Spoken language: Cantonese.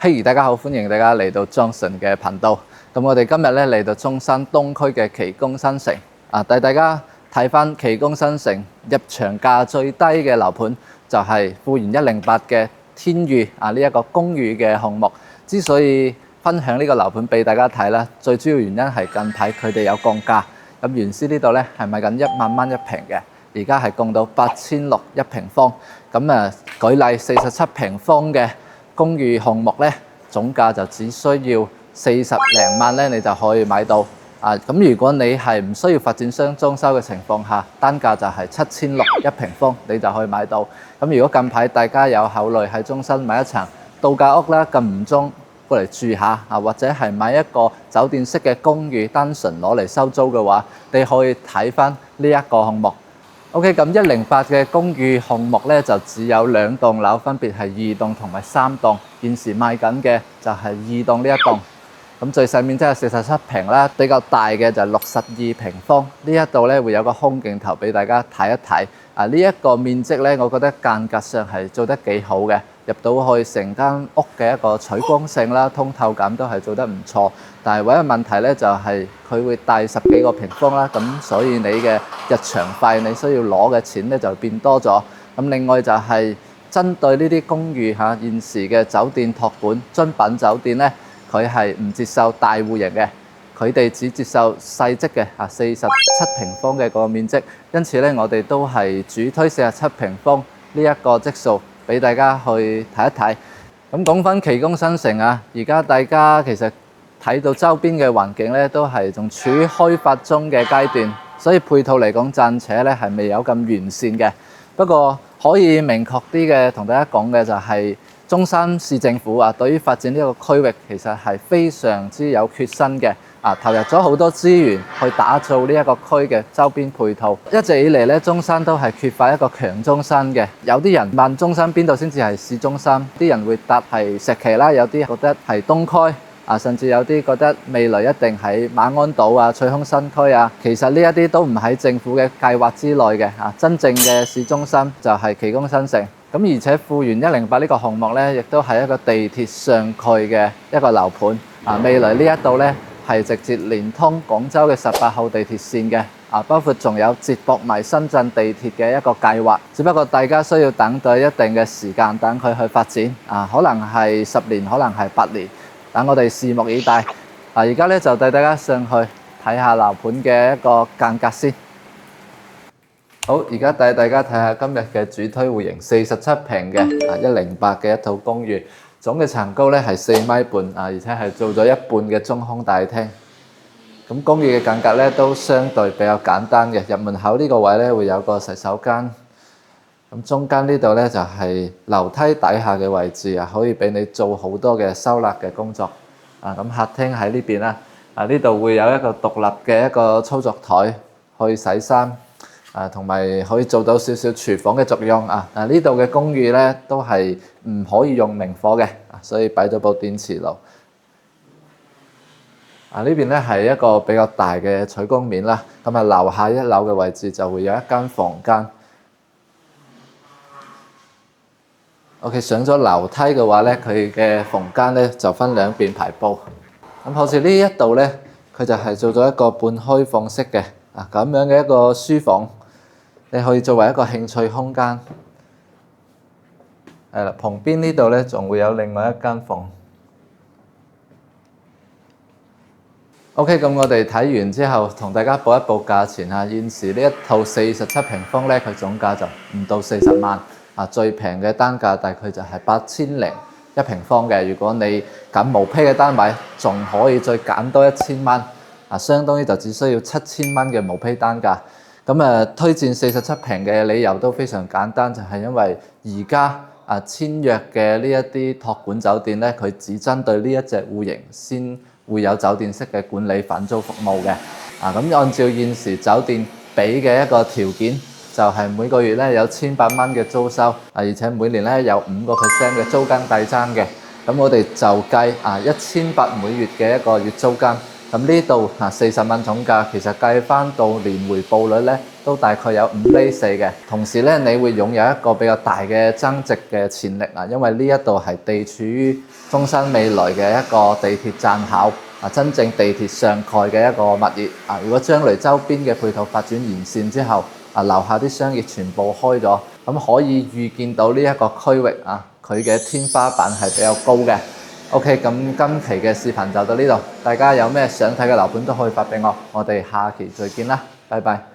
嘿，大家好，歡迎大家嚟到 Johnson 嘅頻道。咁我哋今日咧嚟到中山東區嘅奇宮新城帶大家睇翻奇宮新城入場價最低嘅樓盤，就係富源108嘅天寓呢一個公寓嘅項目。之所以分享呢個樓盤俾大家睇啦，最主要原因係近排佢哋有降價。咁原先呢度咧係賣緊1萬蚊一平嘅，而家係降到8600一平方。咁舉例47平方嘅公寓項目咧，總價就只需要40零萬咧，你就可以買到。咁如果你係唔需要發展商裝修嘅情況下，單價就係7600一平方，你就可以買到。咁如果近排大家有考慮喺中新買一層度假屋啦，咁唔中過嚟住下或者係買一個酒店式嘅公寓，單純攞嚟收租嘅話，你可以睇翻呢一個項目。OK， 咁108嘅公寓項目咧就只有2棟樓，分別係2棟同埋3棟。現時賣緊嘅就係2棟呢一棟。咁最細面積係47平啦，比較大嘅就62平方。呢一度咧會有個空鏡頭俾大家睇一睇。呢一個面積咧，我覺得間隔上係做得幾好嘅，入到去成間屋嘅一個採光性啦、通透感都係做得唔錯。但係唯一問題咧就係佢會大10幾個平方啦，咁所以你嘅日常費你需要攞嘅錢咧就變多咗。咁另外就係針對呢啲公寓現時嘅酒店託管精品酒店咧，佢係唔接受大戶型嘅，佢哋只接受細則嘅47平方嘅個面積。因此咧，我哋都係主推47平方呢一個則數俾大家去睇一睇。咁講翻奇宮新城而家大家其實睇到周邊嘅環境咧，都係仲處於開發中嘅階段，所以配套嚟講暫且咧係未有咁完善嘅。不過可以明確啲嘅同大家講嘅就係中山市政府對於發展呢個區域其實係非常之有決心嘅，投入咗好多資源去打造呢一個區嘅周邊配套。一直以嚟咧，中山都係缺乏一個強中心嘅。有啲人問中山邊度先至係市中心，啲人會答係石岐啦，有啲覺得係東區。甚至有啲覺得未來一定喺馬鞍島翠空新區其實呢一啲都唔喺政府嘅計劃之內嘅。真正嘅市中心就係奇宮新城。咁而且富源108呢個項目咧，亦都係一個地鐵上蓋嘅一個樓盤。未來呢一度咧係直接連通廣州嘅18號地鐵線嘅。包括仲有接駁埋深圳地鐵嘅一個計劃。只不過大家需要等待一定嘅時間，等佢去發展。可能係10年，可能係8年。等我哋拭目以待。而家咧就帶大家上去睇下樓盤嘅一個間隔先。好，而家帶大家睇下今日嘅主推戶型47平嘅108嘅一套公寓，總嘅層高咧係4米半而且係做咗一半嘅中空大廳。咁公寓嘅間隔咧都相對比較簡單嘅，入門口呢個位咧會有個洗手間。咁中間呢度咧就係樓梯底下嘅位置可以俾你做好多嘅收納嘅工作。咁客廳喺呢邊啦，呢度會有一個獨立嘅一個操作台去洗衫，同埋可以做到少少廚房嘅作用。呢度嘅公寓咧都係唔可以用明火嘅，所以擺咗部電磁爐。呢邊咧係一個比較大嘅採光面啦。咁樓下1樓嘅位置就會有一間房間。OK， 上咗樓梯嘅話咧，佢嘅房間咧就分兩邊排布。咁好似呢一度咧，佢就係做咗一個半開放式嘅咁樣嘅一個書房，你可以作為一個興趣空間。係啦，旁邊呢度咧仲會有另外一間房。OK， 咁我哋睇完之後，同大家報一報價錢現時呢一套47平方咧，佢總價就唔到40萬。最平嘅單價大概就係8000一平方嘅。如果你揀毛坯嘅單位，仲可以再減多1000蚊，相當於就只需要7000蚊嘅毛坯單價。咁推薦47平嘅理由都非常簡單，就係因為而家簽約嘅呢一啲託管酒店咧，佢只針對呢一隻戶型先會有酒店式嘅管理返租服務嘅。咁按照現時酒店俾嘅一個條件，就係每個月咧有1800蚊嘅租收，而且每年咧有5% 嘅租金遞增嘅。咁我哋就計1800每月嘅一個月租金，咁咁呢度40蚊總價，其實計翻到年回報率咧，都大概有5.4厘嘅。同時咧，你會擁有一個比較大嘅增值嘅潛力啊，因為呢一度係地處於中山未來嘅一個地鐵站口真正地鐵上蓋嘅一個物業如果將來周邊嘅配套發展完善之後樓下啲商業全部開咗，咁可以預見到呢一個區域佢嘅天花板係比較高嘅。OK， 咁今期嘅視頻就到呢度，大家有咩想睇嘅樓盤都可以發俾我，我哋下期再見啦，拜拜。